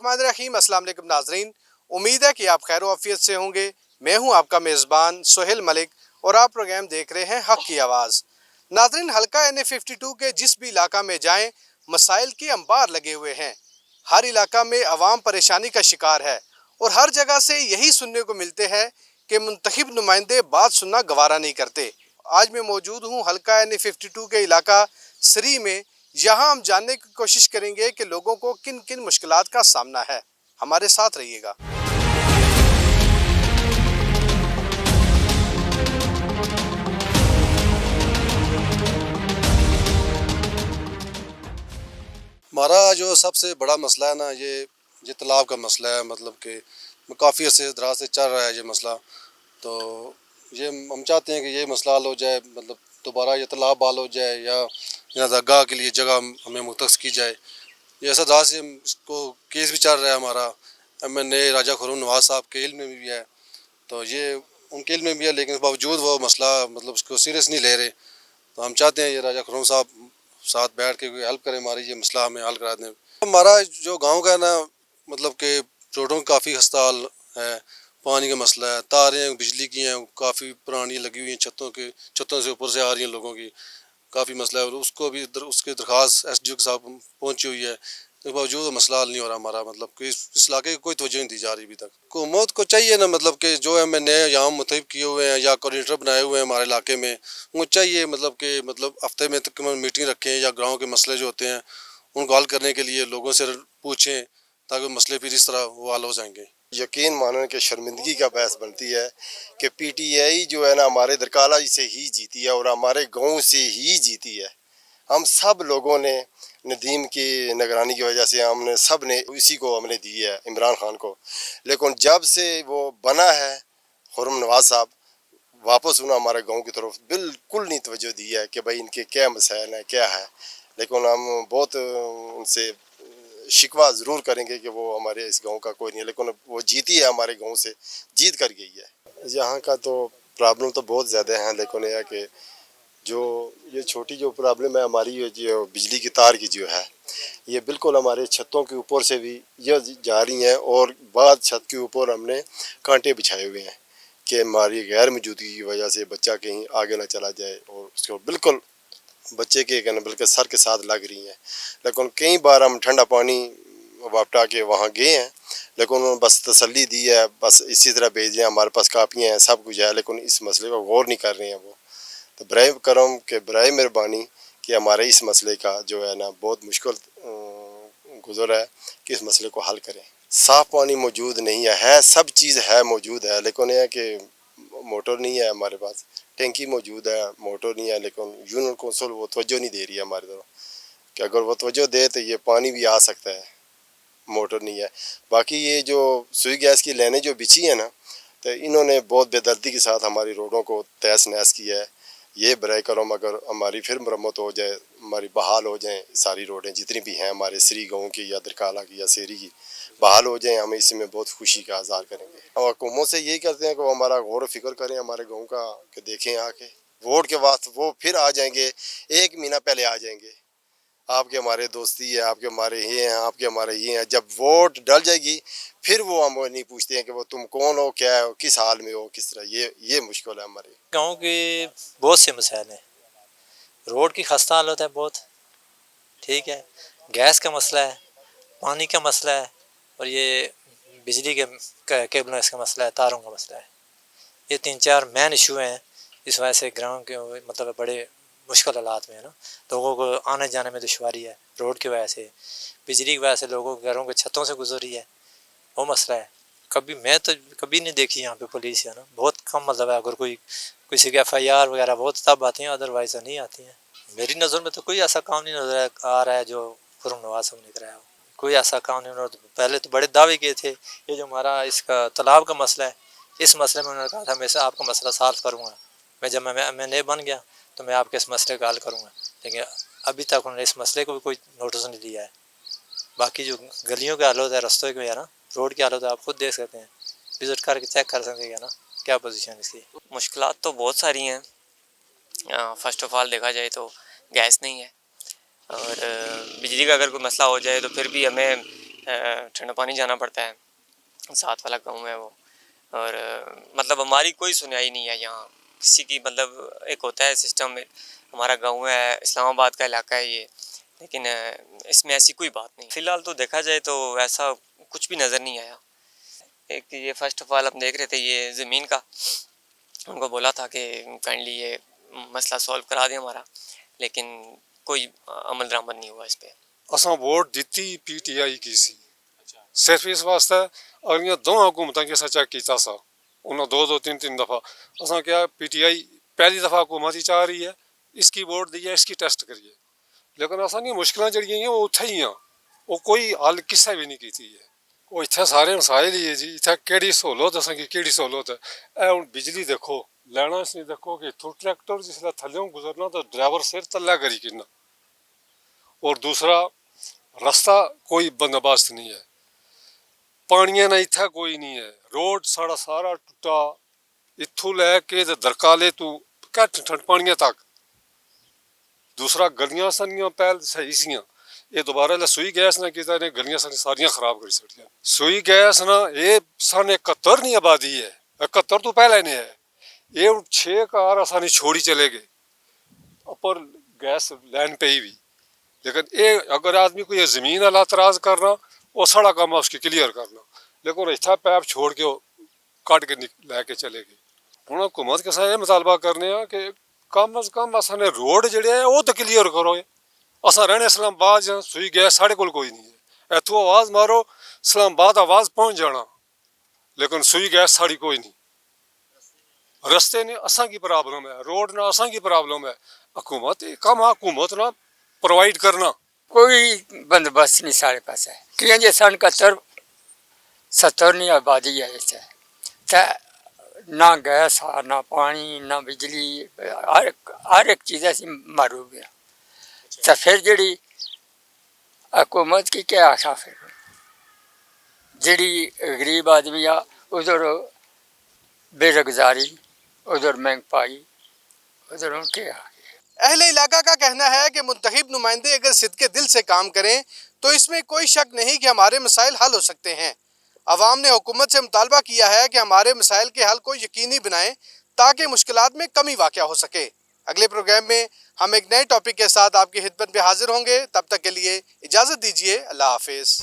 बिस्मिल्लाहिर्रहमानिर्रहीम। अस्सलाम वालेकुम नाजरीन, उम्मीद है कि आप खैर आफियत से होंगे। मैं हूं आपका मेज़बान सोहेल मलिक और आप प्रोग्राम देख रहे हैं हक़ की आवाज़। नाजरीन, हल्का NA52 के जिस भी इलाका में जाएं, मसाइल के अंबार लगे हुए हैं। हर इलाका में अवाम परेशानी का शिकार है और हर जगह से यही सुनने को मिलते हैं कि मुंतखब नुमाइंदे बात सुनना गवारा नहीं करते। आज मैं मौजूद हूँ हल्का NA52 के इलाका सरी में। यहाँ हम जानने की कोशिश करेंगे कि लोगों को किन किन मुश्किलात का सामना है। हमारे साथ रहिएगा। हमारा जो सबसे बड़ा मसला है ना, ये तालाब का मसला है। मतलब कि काफ़ी अर्से दराज से चल रहा है ये मसला। तो ये हम चाहते हैं कि ये मसला हल हो जाए, मतलब दोबारा ये तालाब बहाल हो जाए या यहाँ दरगाह के लिए जगह हमें मुख्तस की जाए। ये ऐसा दराज से इसको केस भी चल रहा है हमारा। MNA राजा खुर्रम नवाज साहब के इल्म में भी है, तो ये उनके इल्म में भी है, लेकिन बावजूद वो मसला मतलब उसको सीरियस नहीं ले रहे। तो हम चाहते हैं ये राजा खुर्रम साहब साथ बैठ के कोई हेल्प करें, हमारी ये मसला हमें हल करा दें। हमारा जो गांव का है ना, मतलब कि रोडों की काफ़ी खस्ता हाल है। पानी का मसला है, तारें बिजली की हैं काफ़ी पुरानी लगी हुई हैं, छतों से ऊपर से आ रही हैं लोगों की। काफ़ी मसला है और उसको भी उसकी दरख्वास्त SDO के साथ पहुँची हुई है, तो बावजूद मसला हल नहीं हो रहा हमारा। मतलब कि इस इलाके की कोई तवज्जो नहीं दी जा रही अभी तक। हुकूमत को चाहिए ना, मतलब कि जो MNA यहाँ मुतैब किए हुए हैं या कोऑर्डिनेटर बनाए हुए हैं हमारे इलाके में, उनको चाहिए मतलब कि हफ्ते में तकरीबन मीटिंग रखें या गाँव के मसले जो होते हैं उनको हल करने के लिए लोगों से पूछें, ताकि मसले फिर इस तरह वो हल हो जाएंगे। यकीन मानने के शर्मिंदगी का बहस बनती है कि PTI जो है ना हमारे दरकाला से ही जीती है और हमारे गांव से ही जीती है। हम सब लोगों ने नदीम की निगरानी की वजह से हमने सब ने इसी को हमने दी है, इमरान खान को। लेकिन जब से वो बना है खुर्रम नवाज साहब, वापस उन्होंने हमारे गांव की तरफ बिल्कुल नहीं तवज्जो दी है कि भाई इनके क्या मसाइल हैं क्या है। लेकिन हम बहुत उनसे शिकवा ज़रूर करेंगे कि वो हमारे इस गांव का कोई नहीं है, लेकिन वो जीती है, हमारे गांव से जीत कर गई है। यहाँ का तो प्रॉब्लम तो बहुत ज़्यादा है, लेकिन यह है कि जो ये छोटी जो प्रॉब्लम है हमारी, ये जो बिजली की तार की जो है, ये बिल्कुल हमारे छतों के ऊपर से भी ये जा रही हैं और बाद छत के ऊपर हमने कांटे बिछाए हुए हैं कि हमारी गैर मौजूदगी की वजह से बच्चा कहीं आगे ना चला जाए, और उसको बिल्कुल बच्चे के कहना बल्कि सर के साथ लग रही हैं। लेकिन कई बार हम ठंडा पानी वापटा के वहाँ गए हैं, लेकिन उन्होंने बस तसल्ली दी है, बस इसी तरह भेज दिया, हमारे पास कापियाँ हैं सब कुछ है, लेकिन इस मसले पर गौर नहीं कर रहे हैं वो। तो बराए करम के बराए मेहरबानी कि हमारे इस मसले का जो है ना बहुत मुश्किल गुजर है कि इस मसले को हल करें। साफ़ पानी मौजूद नहीं है सब चीज़ है मौजूद है, लेकिन यह कि मोटर नहीं है हमारे पास। टैंकी मौजूद है, मोटर नहीं है, लेकिन यूनियन कौंसिल वो तवज्जो नहीं दे रही है हमारी तरफ कि अगर वो तवज्जो दे तो ये पानी भी आ सकता है। मोटर नहीं है। बाकी ये जो सुई गैस की लाइनें जो बिछी हैं ना, तो इन्होंने बहुत बेदर्दी के साथ हमारी रोडों को तहस नहस किया है। ये बराए करम अगर हमारी फिर मरम्मत हो जाए, हमारी बहाल हो जाएँ सारी रोडें जितनी भी हैं हमारे सरी गाँव की या दरकाला की या सेरी की, बहाल हो जाएँ, हम इसमें बहुत खुशी का इज़हार करेंगे। हम हुकूमत से यही करते हैं कि वो हमारा गौर व फिक्र करें हमारे गाँव का, कि देखें आके वोट के वक्त वो फिर आ जाएंगे, 1 महीना पहले आ जाएंगे, आपके हमारे दोस्ती है, आपके हमारे ये हैं, आपके हमारे ये हैं। जब वोट डल जाएगी फिर वो हम नहीं पूछते हैं कि वो तुम कौन हो, क्या हो, किस हाल में हो, किस तरह। ये मुश्किल है हमारी। गाँव के बहुत से मसाइल हैं। रोड की खस्ता हालत है बहुत, ठीक है, गैस का मसला है, पानी का मसला है, और ये बिजली के केबलों इसका मसला है, तारों का मसला है। ये 3-4 मेन इशू हैं। इस वजह से गाँव के मतलब बड़े मुश्किल हालात में है ना, लोगों को आने जाने में दुश्वारी है। रोड की वजह से, बिजली की वजह से लोगों के घरों के छतों से गुजर रही है, वो मसला है। मैं तो कभी नहीं देखी यहाँ पे पुलिस है ना, बहुत कम मतलब है। अगर कोई किसी की FIR वगैरह बहुत तब आती हैं, अदरवाइज़ नहीं आती हैं। मेरी नज़र में तो कोई ऐसा काम नहीं नज़र आ रहा है जो खुर्रम नवाज साहब ने कराया हो। कोई ऐसा काम नहीं। उन्होंने पहले तो बड़े दावे किए थे, ये जो हमारा इसका तालाब का मसला है, इस मसले में उन्होंने कहा था मैं से आपका मसला सॉल्व करूँगा, जब मैं MNA बन गया तो मैं आपके इस मसले का हल करूँगा। लेकिन अभी तक उन्होंने इस मसले को भी कोई नोटिस नहीं दिया है। बाकी जो गलियों के हालत है, रस्तों के है ना, रोड की हालत है, आप खुद देख सकते हैं, विज़िट करके चेक कर सकते हैं ना क्या पोजीशन इसकी। मुश्किलात तो बहुत सारी हैं। फ़र्स्ट ऑफ़ ऑल देखा जाए तो गैस नहीं है, और बिजली का अगर कोई मसला हो जाए तो फिर भी हमें ٹھنڈا پانی جانا پڑتا ہے، ساتھ والا گاؤں ہے وہ، اور مطلب ہماری کوئی سنائی نہیں ہے یہاں کسی کی، مطلب ایک ہوتا ہے سسٹم، ہمارا گاؤں ہے، اسلام آباد کا علاقہ ہے یہ، لیکن اس میں ایسی کوئی بات نہیں. فی الحال تو دیکھا جائے تو ایسا کچھ بھی نظر نہیں آیا. ایک یہ فرسٹ آف آل ہم دیکھ رہے تھے یہ زمین کا، ان کو بولا تھا کہ کائنڈلی یہ مسئلہ سولو کرا دیں ہمارا، لیکن کوئی عمل درآمد نہیں ہوا اس پہ. اساں ووٹ دیتی پی ٹی آئی کی سی، صرف اس واسطے اگلیاں دو حکومتوں کے سچا کیتا سا، انہوں دو تین دفعہ اساں کیا پی ٹی آئی پہلی دفعہ حکومت ہی چاہ رہی ہے، اس کی ووٹ دیئے، اس کی ٹیسٹ کریے، لیکن اساں نہیں مشکلاں جڑیاں ہیں وہ اتھے ہی ہیں، وہ کوئی حل کسے بھی نہیں کیتی ہے. وہ اتھے سارے مسائل ہی ہے جی، اتھے کیڑی سہولت اساں کی کیڑی سہولت ہے. اے ہن بجلی دیکھو لینا، اس نے دیکھو کہ اتھوں ٹریکٹر جس لے تھلیوں گزرنا تو ڈرائیور سر تلے کری کنا، اور دوسرا رستہ کوئی بندوبست نہیں ہے، پانیاں نہ اتھا کوئی نہیں ہے، روڈ ساڑا سارا ٹوٹا، اتھوں لے کے درکالے تو ٹھنڈ پانیاں تک. دوسرا گلیاں سنیاں پہل صحیح سیاں، یہ دوبارہ لے سوئی گیس نہ کیتا نے گلیاں ساریاں خراب کر چھڑیاں. سوئی گیس نہ یہ سن 71 نہیں آبادی ہے، 71 تو پہلے نے ہے، یہ 6 کار آسانی چھوڑی چلے گئے اوپر گیس لین پہ ہی بھی. لیکن یہ اگر آدمی کو یہ زمین اللہ اعتراض کرنا وہ سڑا کام ہے اس کی کلیئر کرنا، لیکن اتھا پیپ چھوڑ کے کٹ کے لے کے چلے گئے. ہوں حکومت کے ساتھ یہ مطالبہ کرنے ہیں کہ کم از کم اصل روڈ جڑے ہیں وہ تو کلیئر کرو. اصل رہنے اسلام آباد جہاں سوئی گیس ساڑھے کول کوئی نہیں ہے، اتوں آواز مارو اسلام آباد آواز پہنچ جانا، لیکن سوئی گیس ساڑی کوئی نہیں. رستے نے اساں کی پرابلم ہے، روڈ نہ اساں کی پرابلم ہے. حکومت کم حکومت نہ پرووائڈ کرنا. کوئی بندوبست نہیں سارے پاس ہے کہ جی سن 70 نہیں آبادی ہے تے نہ گیس نہ پانی نہ بجلی، ہر ایک چیز ایسی معروف ہے. تو پھر جڑی حکومت کی کیا آخا، پھر جڑی غریب آدمی آ ادھر بے روزگاری، ادھر مہنگائی، ادھر ان کے اہل علاقہ کا کہنا ہے کہ منتخب نمائندے اگر صدقے دل سے کام کریں تو اس میں کوئی شک نہیں کہ ہمارے مسائل حل ہو سکتے ہیں. عوام نے حکومت سے مطالبہ کیا ہے کہ ہمارے مسائل کے حل کو یقینی بنائیں تاکہ مشکلات میں کمی واقع ہو سکے. اگلے پروگرام میں ہم ایک نئے ٹاپک کے ساتھ آپ کی خدمت میں حاضر ہوں گے، تب تک کے لیے اجازت دیجیے. اللہ حافظ.